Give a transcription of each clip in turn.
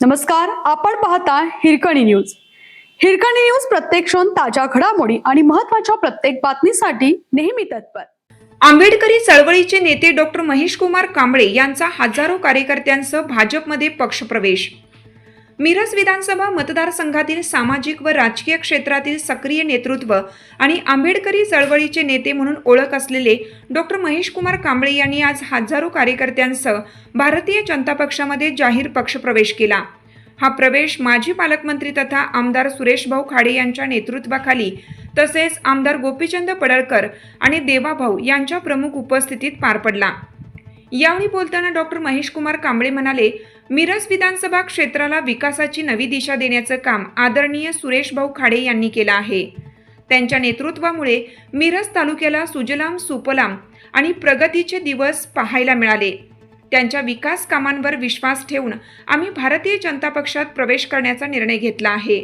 नमस्कार, आपण पाहता हिरकणी न्यूज. हिरकणी न्यूज प्रत्येक क्षण ताज्या घडामोडी आणि महत्त्वाच्या प्रत्येक बातमीसाठी नेहमी तत्पर. आंबेडकरी चळवळीचे नेते डॉक्टर महेश कुमार कांबळे यांचा हजारो कार्यकर्त्यांसह भाजपमध्ये पक्षप्रवेश. मिरज विधानसभा मतदारसंघातील सामाजिक व राजकीय क्षेत्रातील सक्रिय नेतृत्व आणि आंबेडकरी चळवळीचे नेते म्हणून ओळख असलेले डॉक्टर महेश कुमार कांबळे यांनी आज हजारो कार्यकर्त्यांसह भारतीय जनता पक्षामध्ये जाहीर पक्षप्रवेश केला. हा प्रवेश माजी पालकमंत्री तथा आमदार सुरेश भाऊ खाडे यांच्या नेतृत्वाखाली तसेच आमदार गोपीचंद पडळकर आणि देवाभाऊ यांच्या प्रमुख उपस्थितीत पार पडला. यावेळी बोलताना डॉक्टर महेश कुमार कांबळे म्हणाले, मिरज विधानसभा क्षेत्राला विकासाची नवी दिशा देण्याचं काम आदरणीय सुरेश भाऊ खाडे यांनी केलं आहे. त्यांच्या नेतृत्वामुळे मिरज तालुक्याला सुजलाम सुफलाम आणि प्रगतीचे दिवस पाहायला मिळाले. त्यांच्या विकास कामांवर विश्वास ठेवून आम्ही भारतीय जनता पक्षात प्रवेश करण्याचा निर्णय घेतला आहे.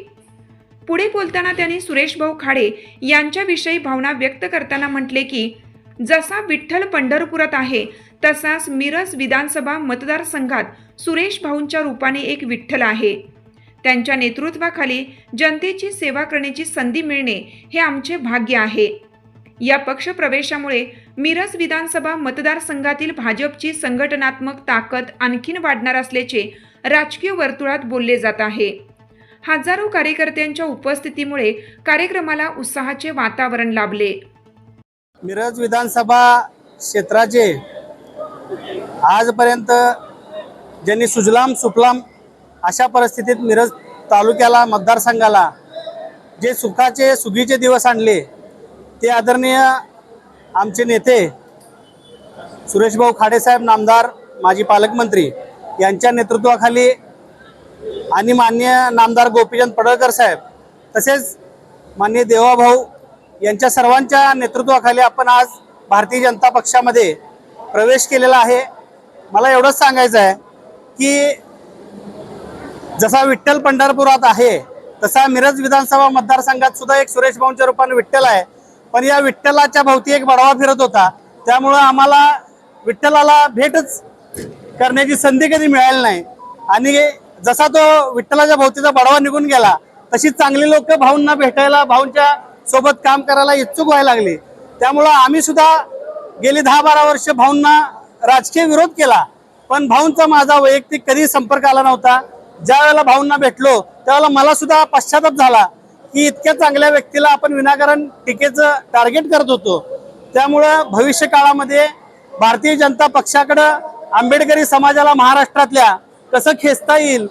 पुढे बोलताना त्यांनी सुरेश भाऊ खाडे यांच्याविषयी भावना व्यक्त करताना म्हटले की, जसा विठ्ठल पंढरपुरात आहे तसाच मिरज विधानसभा मतदारसंघात सुरेश भाऊंच्या रूपाने एक विठ्ठल आहे. त्यांच्या नेतृत्वाखाली जनतेची सेवा करण्याची संधी मिळणे हे आमचे भाग्य आहे. या पक्षप्रवेशामुळे मिरज विधानसभा मतदारसंघातील भाजपची संघटनात्मक ताकद आणखीन वाढणार असल्याचे राजकीय वर्तुळात बोलले जात आहे. हजारो कार्यकर्त्यांच्या उपस्थितीमुळे कार्यक्रमाला उत्साहाचे वातावरण लाभले. मिरज विधानसभा क्षेत्राचे आजपर्यंत ज्यांनी सुजलाम सुफलाम अशा परिस्थितीत मिरज तालुक्याला मतदारसंघाला जे सुगीचे दिवस आणले ते आदरणीय आमचे नेते सुरेशभाऊ खाडेसाहेब नामदार माजी पालकमंत्री यांच्या नेतृत्वाखाली आणि माननीय नामदार गोपीचंद पडळकर साहेब तसेच माननीय देवाभाऊ यांच्या सर्वांच्या नेतृत्वाखाली आपण आज भारतीय जनता पक्षामध्ये प्रवेश केलेला आहे. मला एवढंच सांगायचं आहे की जसा विठ्ठल पंढरपुरात आहे तसा मिरज विधानसभा मतदारसंघात सुद्धा एक सुरेश भाऊंच्या रूपाने विठ्ठल आहे. पण या विठ्ठलाच्या भोवती एक बडवा फिरत होता, त्यामुळं आम्हाला विठ्ठलाला भेटच करण्याची संधी कधी मिळाली नाही. आणि जसा तो विठ्ठलाच्या भोवतीचा बडवा निघून गेला तशी चांगली लोक भाऊंना भेटायला भाऊंच्या सोबत काम करायला इच्छुक व्हायला लागले. त्यामुळं आम्ही सुद्धा गेली 10-12 वर्ष भाऊंना राजकीय विरोध केला, पण भाऊंचा माझा वैयक्तिक कधी संपर्क आला नव्हता. ज्या वेळेला भाऊंना भेटलो त्यावेळेला मला सुद्धा पश्चाताप झाला की इतक्या चांगल्या व्यक्तीला आपण विनाकारण टीकेचं टार्गेट करत होतो. त्यामुळं भविष्य काळामध्ये भारतीय जनता पक्षाकडं आंबेडकरी समाजाला महाराष्ट्रातल्या कसं खेचता येईल,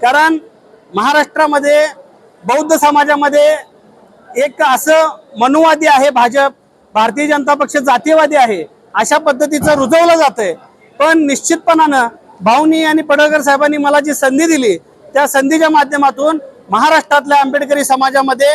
कारण महाराष्ट्रामध्ये बौद्ध समाजामध्ये एक असं मनुवादी आहे भाजप, भारतीय जनता पक्ष जातीयवादी आहे अशा पद्धतीचं रुजवलं जातंय. पण निश्चितपणानं भाऊनी आणि पडळकर साहेबांनी मला जी संधी दिली त्या संधीच्या माध्यमातून महाराष्ट्रातल्या आंबेडकरी समाजामध्ये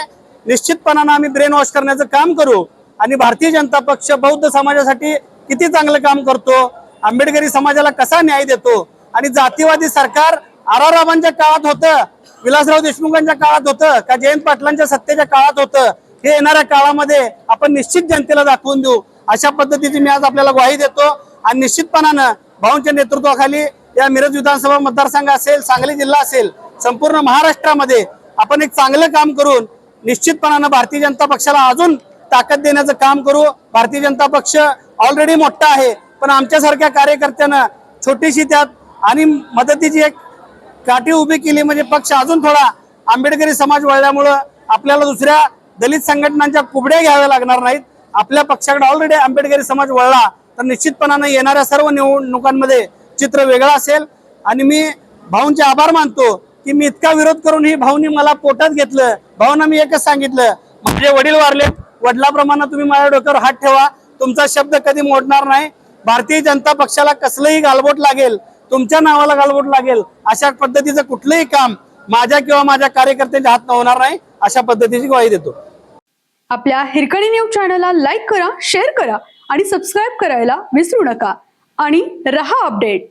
निश्चितपणानं आम्ही ब्रेन वॉश करण्याचं काम करू. आणि भारतीय जनता पक्ष बौद्ध समाजासाठी किती चांगलं काम करतो, आंबेडकरी समाजाला कसा न्याय देतो, आणि जातीवादी सरकार आराराबांच्या काळात होतं, विलासराव देशमुखांच्या काळात होतं का जयंत पाटलांच्या सत्तेच्या काळात होतं, हे येणाऱ्या काळामध्ये आपण निश्चित जनतेला दाखवून देऊ. अशा पद्धतीची मी आज आपल्याला ग्वाही देतो. आणि निश्चितपणानं भाऊंच्या नेतृत्वाखाली या मिरज विधानसभा मतदारसंघ असेल, सांगली जिल्हा असेल, संपूर्ण महाराष्ट्रामध्ये आपण एक चांगलं काम करून निश्चितपणानं भारतीय जनता पक्षाला अजून ताकद देण्याचं काम करू. भारतीय जनता पक्ष ऑलरेडी मोठा आहे, पण आमच्यासारख्या कार्यकर्त्यानं छोटीशी त्यात आणि मदतीची एक काठी उभी केली म्हणजे पक्ष अजून थोडा आंबेडकरी समाज वळल्यामुळं आपल्याला दुसऱ्या दलित संघटनांच्या कुबड्या घ्याव्या लागणार नाहीत. आपल्या पक्षाकडे ऑलरेडी आंबेडकरी समाज वळला तर निश्चितपणानं येणाऱ्या सर्व निवडणुकांमध्ये चित्र वेगळं असेल. आणि मी भाऊंचे आभार मानतो की मी इतका विरोध करून ही भाऊंनी मला पोटात घेतलं. भाऊंना मी एकच सांगितलं, माझे वडील वारले, वडिलाप्रमाणे तुम्ही माझ्या डोक्यावर हात ठेवा, तुमचा शब्द कधी मोडणार नाही. भारतीय जनता पक्षाला कसलंही गालबोट लागेल, तुमच्या नावाला गालबोट लागेल, अशा पद्धतीचं कुठलंही काम माझ्या किंवा माझ्या कार्यकर्त्यांच्या हात होणार नाही, अशा पद्धतीची ग्वाही देतो. आपल्या हिरकणी न्यूज चॅनलला लाईक करा, शेअर करा आणि सबस्क्राईब करायला विसरू नका. आणि रहा अपडेट.